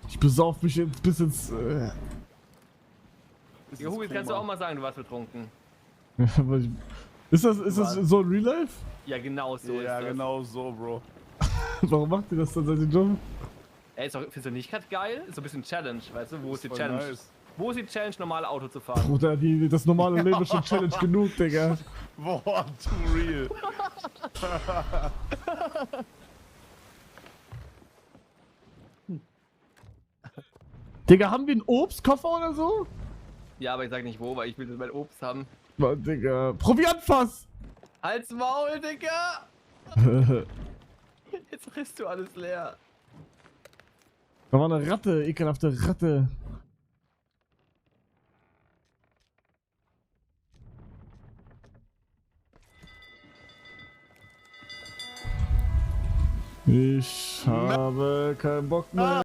Ich besauf mich jetzt bis ins... Ja, Hugo, jetzt kannst du auch mal sagen, du warst betrunken. Ist das so in Real Life? Ja, genau so ist Ja, das. genau so, Bro. Warum macht ihr das dann seit dem Job? Ey, findest du nicht gerade geil? Ist so ein bisschen Challenge, weißt du? Wo ist die voll Challenge? nice. Wo ist die Challenge, normal Auto zu fahren? Bruder, das normale Leben ist schon Challenge genug, Digga. Boah, too real. Digga, haben wir einen Obstkoffer oder so? Ja, aber ich sag nicht wo, weil ich will mein Obst haben. Mann, Digga. Proviantfass! Halt's Maul, Digga! Jetzt frisst du alles leer. Da war eine Ratte, ekelhafte Ratte. Ich habe keinen Bock mehr.